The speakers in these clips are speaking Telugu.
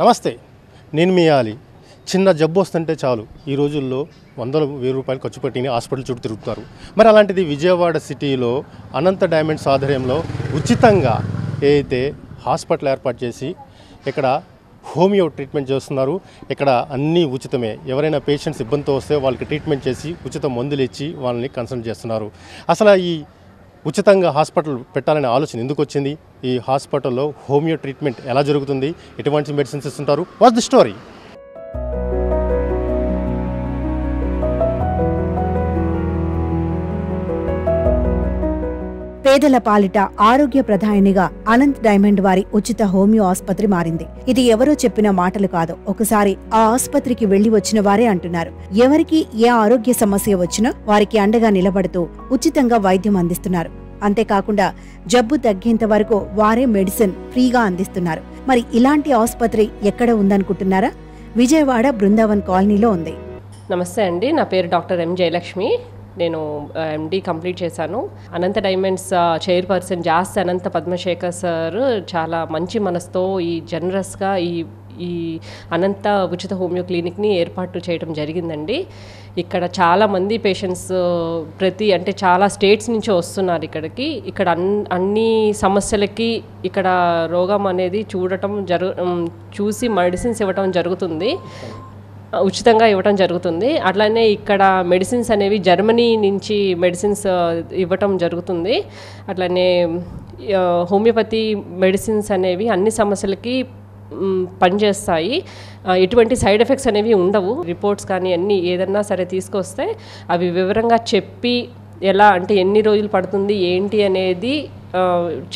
నమస్తే, నేను మీ ఆలి. చిన్న జబ్బు వస్తుంటే చాలు ఈ రోజుల్లో వందల వేల రూపాయలు ఖర్చు పెట్టి హాస్పిటల్ చుట్టూ తిరుగుతారు. మరి అలాంటిది విజయవాడ సిటీలో అనంత డైమండ్స్ ఆధ్వర్యంలో ఉచితంగా ఏదైతే హాస్పిటల్ ఏర్పాటు చేసి ఇక్కడ హోమియో ట్రీట్మెంట్ చేస్తున్నారు. ఇక్కడ అన్నీ ఉచితమే. ఎవరైనా పేషెంట్స్ ఇబ్బందితో వస్తే వాళ్ళకి ట్రీట్మెంట్ చేసి ఉచిత మందులు ఇచ్చి వాళ్ళని కన్సల్ట్ చేస్తున్నారు. అసలు ఈ ఉచితంగా హాస్పిటల్ పెట్టాలనే ఆలోచన ఎందుకు వచ్చింది? ఈ హాస్పిటల్లో హోమియో ట్రీట్మెంట్ ఎలా జరుగుతుంది? ఎటువంటి మెడిసిన్స్ ఇస్తుంటారు? What's the story? పేదల పాలిట ఆరోగ్య ప్రధానిగా అనంత్ డైమండ్ వారి ఉచిత హోమియో ఆసుపత్రి మారింది. ఇది ఎవరో చెప్పిన మాటలు కాదు. ఒకసారి ఆ ఆసుపత్రికి వెళ్లి వచ్చిన వారే అంటున్నారు. ఎవరికి ఏ ఆరోగ్య సమస్య వచ్చినా వారికి అండగా నిలబడుతూ ఉచితంగా వైద్యం అందిస్తున్నారు. అంతేకాకుండా జబ్బు తగ్గేంత వరకు వారే మెడిసిన్ ఫ్రీగా అందిస్తున్నారు. మరి ఇలాంటి ఆసుపత్రి ఎక్కడ ఉందనుకుంటున్నారా? విజయవాడ బృందావన్ కాలనీలో ఉంది. నమస్తే అండి, నా పేరు డాక్టర్ ఎం జయలక్ష్మి. నేను ఎండి కంప్లీట్ చేశాను. అనంత డైమండ్స్ చైర్పర్సన్ జాస్ అనంత పద్మశేఖర్ సార్ చాలా మంచి మనసుతో ఈ జనరస్గా ఈ అనంత ఉచిత హోమియో క్లినిక్ని ఏర్పాటు చేయడం జరిగిందండి. ఇక్కడ చాలామంది పేషెంట్స్ అంటే చాలా స్టేట్స్ నుంచి వస్తున్నారు ఇక్కడికి. ఇక్కడ అన్ని సమస్యలకి ఇక్కడ రోగం అనేది చూసి మెడిసిన్స్ ఇవ్వటం జరుగుతుంది, ఉచితంగా ఇవ్వటం జరుగుతుంది. అట్లానే ఇక్కడ మెడిసిన్స్ అనేవి జర్మనీ నుంచి మెడిసిన్స్ ఇవ్వటం జరుగుతుంది. అట్లానే హోమియోపతి మెడిసిన్స్ అనేవి అన్ని సమస్యలకి పనిచేస్తాయి. ఎటువంటి సైడ్ ఎఫెక్ట్స్ అనేవి ఉండవు. రిపోర్ట్స్ కానీ అన్నీ ఏదన్నా సరే తీసుకొస్తే అవి వివరంగా చెప్పి ఎలా అంటే ఎన్ని రోజులు పడుతుంది ఏంటి అనేది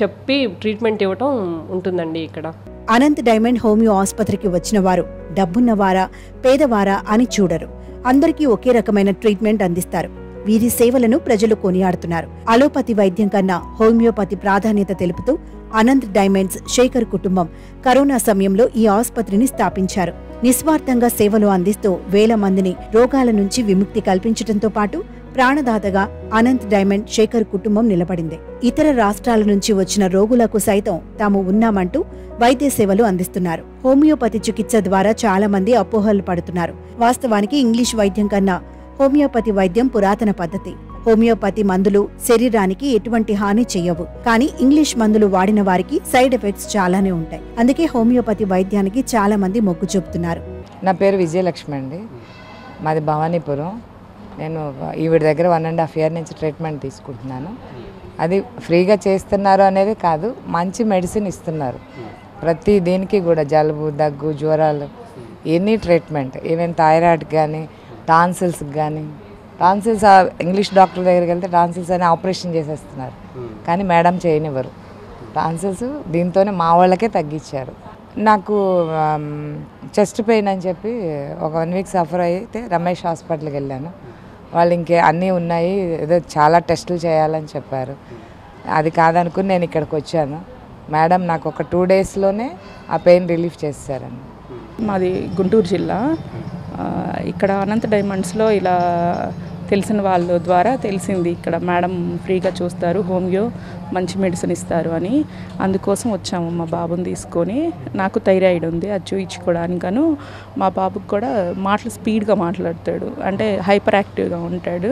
చెప్పి ట్రీట్మెంట్ ఇవ్వటం ఉంటుందండి ఇక్కడ. అనంత్ డైమండ్ హోమియో ఆసుపత్రికి వచ్చిన వారు డబ్బున్నవారా పేదవారా అని చూడరు. అందరికీ ఒకే రకమైన ట్రీట్మెంట్ అందిస్తారు. వీరి సేవలను ప్రజలు కొనియాడుతున్నారు. అలోపతి వైద్యం కన్నా హోమియోపతి ప్రాధాన్యత తెలుపుతూ అనంత్ డైమండ్స్ శేఖర్ కుటుంబం కరోనా సమయంలో ఈ ఆసుపత్రిని స్థాపించారు. నిస్వార్థంగా సేవలు అందిస్తూ వేల మందిని రోగాల నుంచి విముక్తి కల్పించడంతో పాటు ప్రాణదాతగా అనంత్ డైమండ్ శేఖర్ కుటుంబం నిలబడింది. ఇతర రాష్ట్రాల నుంచి వచ్చిన రోగులకు సైతం తాము ఉన్నామంటూ వైద్య సేవలు అందిస్తున్నారు. హోమియోపతి చికిత్స ద్వారా చాలా మంది అపోహలు పడుతున్నారు. వాస్తవానికి ఇంగ్లీష్ వైద్యం కన్నా హోమియోపతి వైద్యం పురాతన పద్ధతి. హోమియోపతి మందులు శరీరానికి ఎటువంటి హాని చెయ్యవు. కానీ ఇంగ్లీష్ మందులు వాడిన వారికి సైడ్ ఎఫెక్ట్స్ చాలానే ఉంటాయి. అందుకే హోమియోపతి వైద్యానికి చాలా మంది మొగ్గు చూపుతున్నారు. నా పేరు విజయలక్ష్మి అండి, మాది భవానీపురం. నేను ఈవిడ దగ్గర 1.5 year నుంచి ట్రీట్మెంట్ తీసుకుంటున్నాను. అది ఫ్రీగా చేస్తున్నారు అనేది కాదు, మంచి మెడిసిన్ ఇస్తున్నారు. ప్రతి దీనికి కూడా జలుబు దగ్గు జ్వరాలు ఎనీ ట్రీట్మెంట్, ఈవెన్ థైరాయిడ్ కానీ టాన్సిల్స్కి కానీ. టాన్సిల్స్ ఇంగ్లీష్ డాక్టర్ దగ్గరికి వెళ్తే టాన్సిల్స్ అని ఆపరేషన్ చేసేస్తున్నారు, కానీ మేడం చేయనివ్వరు. టాన్సిల్స్ దీంతోనే మా వాళ్ళకే తగ్గించారు. నాకు చెస్ట్ పెయిన్ అని చెప్పి ఒక 1 week సఫర్ అయితే రమేష్ హాస్పిటల్కి వెళ్ళాను. వాళ్ళు ఇంకే అన్నీ ఉన్నాయి, ఏదో చాలా టెస్టులు చేయాలని చెప్పారు. అది కాదనుకుని నేను ఇక్కడికి వచ్చాను. మేడం నాకు ఒక 2 daysలోనే ఆ పెయిన్ రిలీఫ్ చేశారండి. మాది గుంటూరు జిల్లా. ఇక్కడ అనంత డైమండ్స్లో ఇలా తెలిసిన వాళ్ళ ద్వారా తెలిసింది ఇక్కడ మేడం ఫ్రీగా చూస్తారు, హోమియో మంచి మెడిసిన్ ఇస్తారు అని. అందుకోసం వచ్చాము మా బాబుని తీసుకొని. నాకు థైరాయిడ్ ఉంది, అది చూయించుకోవడానికను. మా బాబుకి కూడా మాటలు స్పీడ్గా మాట్లాడతాడు, అంటే హైపర్ యాక్టివ్గా ఉంటాడు.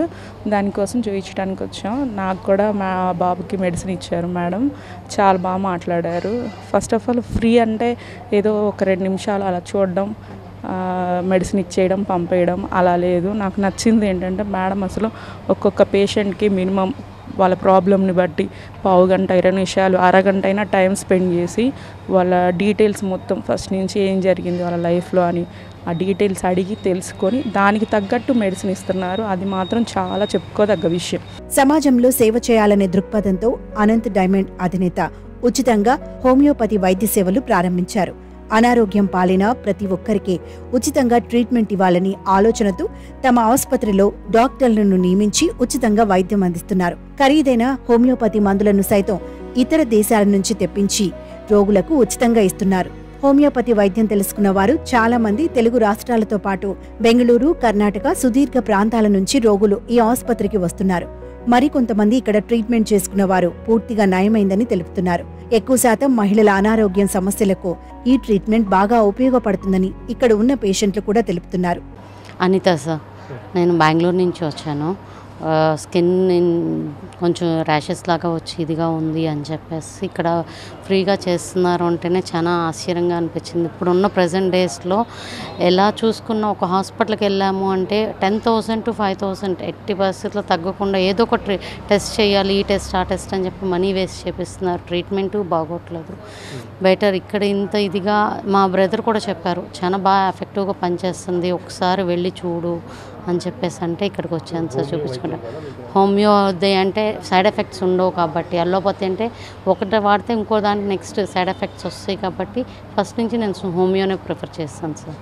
దానికోసం చూయించడానికి వచ్చాం. నాకు కూడా మా బాబుకి మెడిసిన్ ఇచ్చారు మేడం, చాలా బాగా మాట్లాడారు. ఫస్ట్ ఆఫ్ ఆల్ ఫ్రీ అంటే ఏదో ఒక 2 నిమిషాలు అలా చూడడం, మెడిసిన్ ఇచ్చేయడం పంపేయడం అలా లేదు. నాకు నచ్చింది ఏంటంటే మేడం అసలు ఒక్కొక్క పేషెంట్కి మినిమం వాళ్ళ ప్రాబ్లమ్ని బట్టి 15 గంట 20 నిమిషాలు అరగంట అయినా టైం స్పెండ్ చేసి వాళ్ళ డీటెయిల్స్ మొత్తం ఫస్ట్ నుంచి ఏం జరిగింది వాళ్ళ లైఫ్లో అని ఆ డీటెయిల్స్ అడిగి తెలుసుకొని దానికి తగ్గట్టు మెడిసిన్ ఇస్తున్నారు. అది మాత్రం చాలా చెప్పుకోదగ్గ విషయం. సమాజంలో సేవ చేయాలనే దృక్పథంతో అనంత్ డైమండ్ అధినేత ఉచితంగా హోమియోపతి వైద్య సేవలు ప్రారంభించారు. అనారోగ్యం పాలిన ప్రతి ఒక్కరికి ఉచితంగా ట్రీట్మెంట్ ఇవ్వాలని ఆలోచనతో తమ ఆసుపత్రిలో డాక్టర్లను నియమించి ఉచితంగా వైద్యం అందిస్తున్నారు. ఖరీదైన హోమియోపతి మందులను సైతం ఇతర దేశాల నుంచి తెప్పించి రోగులకు ఉచితంగా ఇస్తున్నారు. హోమియోపతి వైద్యం తెలుసుకున్న వారు చాలా మంది తెలుగు రాష్ట్రాలతో పాటు బెంగళూరు, కర్ణాటక సుదీర్ఘ ప్రాంతాల నుంచి రోగులు ఈ ఆసుపత్రికి వస్తున్నారు. మరికొంతమంది ఇక్కడ ట్రీట్మెంట్ చేసుకున్న వారు పూర్తిగా నయమైందని తెలుపుతున్నారు. ఎక్కువ శాతం మహిళల అనారోగ్యం సమస్యలకు ఈ ట్రీట్మెంట్ బాగా ఉపయోగపడుతుందని ఇక్కడ ఉన్న పేషెంట్లు కూడా తెలుపుతున్నారు. అనిత సార్, నేను బెంగళూరు నుంచి వచ్చాను. స్కిన్ కొంచెం ర్యాషెస్ లాగా వచ్చి ఇదిగా ఉంది అని చెప్పేసి ఇక్కడ ఫ్రీగా చేస్తున్నారు అంటేనే చాలా ఆశ్చర్యంగా అనిపించింది. ఇప్పుడున్న ప్రజెంట్ డేస్లో ఎలా చూసుకున్న ఒక హాస్పిటల్కి వెళ్ళాము అంటే 10,000 to 5,000 ఎట్టి పరిస్థితుల్లో తగ్గకుండా ఏదో ఒక టెస్ట్ చేయాలి, ఈ టెస్ట్ ఆ టెస్ట్ అని చెప్పి మనీ వేస్ట్ చేపిస్తున్నారు. ట్రీట్మెంట్ బాగోట్లేదు. బెటర్ ఇక్కడ ఇంత ఇదిగా మా బ్రదర్ కూడా చెప్పారు, చాలా బాగా ఎఫెక్టివ్గా పనిచేస్తుంది, ఒకసారి వెళ్ళి చూడు అని చెప్పేసి అంటే ఇక్కడికి వచ్చాను సార్ చూపించుకుంటా. హోమియోది అంటే సైడ్ ఎఫెక్ట్స్ ఉండవు కాబట్టి, అల్లోపతి అంటే ఒకటి వాడితే ఇంకో దానికి నెక్స్ట్ సైడ్ ఎఫెక్ట్స్ వస్తాయి కాబట్టి ఫస్ట్ నుంచి నేను హోమియోనే ప్రిఫర్ చేస్తాను సార్.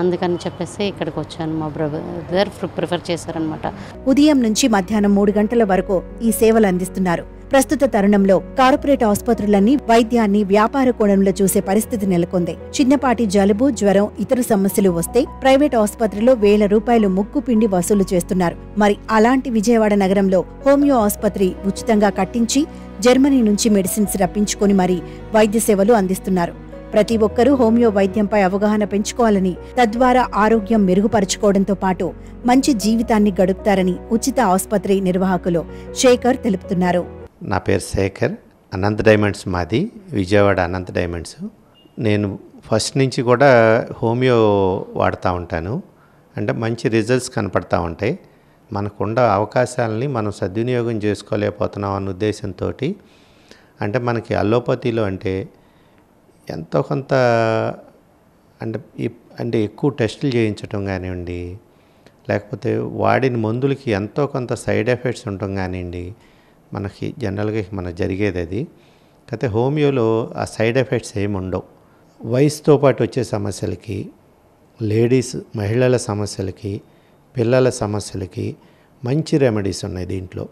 అందుకని చెప్పేసి ఇక్కడికి వచ్చాను. మా బ్రదర్ ప్రిఫర్ చేశారనమాట. ఉదయం నుంచి మధ్యాహ్నం 3 గంటల వరకు ఈ సేవలు అందిస్తున్నారు. ప్రస్తుత తరుణంలో కార్పొరేట్ ఆసుపత్రులన్నీ వైద్యాన్ని వ్యాపార కోణంలో చూసే పరిస్థితి నెలకొంది. చిన్నపాటి జలుబు, జ్వరం, ఇతర సమస్యలు వస్తే ప్రైవేట్ ఆసుపత్రిలో ₹1,000 ముక్కు పిండి వసూలు చేస్తున్నారు. మరి అలాంటి విజయవాడ నగరంలో హోమియో ఆసుపత్రి ఉచితంగా కట్టించి జర్మనీ నుంచి మెడిసిన్స్ రప్పించుకొని మరీ వైద్య సేవలు అందిస్తున్నారు. ప్రతి ఒక్కరూ హోమియో వైద్యంపై అవగాహన పెంచుకోవాలని, తద్వారా ఆరోగ్యం మెరుగుపరుచుకోవడంతో పాటు మంచి జీవితాన్ని గడుపుతారని ఉచిత ఆసుపత్రి నిర్వాహకులు శేఖర్ తెలుపుతున్నారు. నా పేరు శేఖర్. అనంత్ డైమండ్స్ మాది, విజయవాడ అనంత్ డైమండ్స్. నేను ఫస్ట్ నుంచి కూడా హోమియో వాడుతూ ఉంటాను. అంటే మంచి రిజల్ట్స్ కనపడతా ఉంటాయి. మనకున్న అవకాశాలని మనం సద్వినియోగం చేసుకోలేకపోతున్నాం అన్న ఉద్దేశంతో, అంటే మనకి అల్లోపతిలో అంటే ఎంతో కొంత అంటే ఎక్కువ టెస్టులు చేయించడం కానివ్వండి, లేకపోతే వాడిన మందులకి ఎంతో కొంత సైడ్ ఎఫెక్ట్స్ ఉండటం కానివ్వండి, మనకి జనరల్గా మనకు జరిగేది అది. అయితే హోమియోలో ఆ సైడ్ ఎఫెక్ట్స్ ఏమి ఉండవు. వయసుతో పాటు వచ్చే సమస్యలకి, మహిళల సమస్యలకి, పిల్లల సమస్యలకి మంచి రెమెడీస్ ఉన్నాయి దీంట్లో.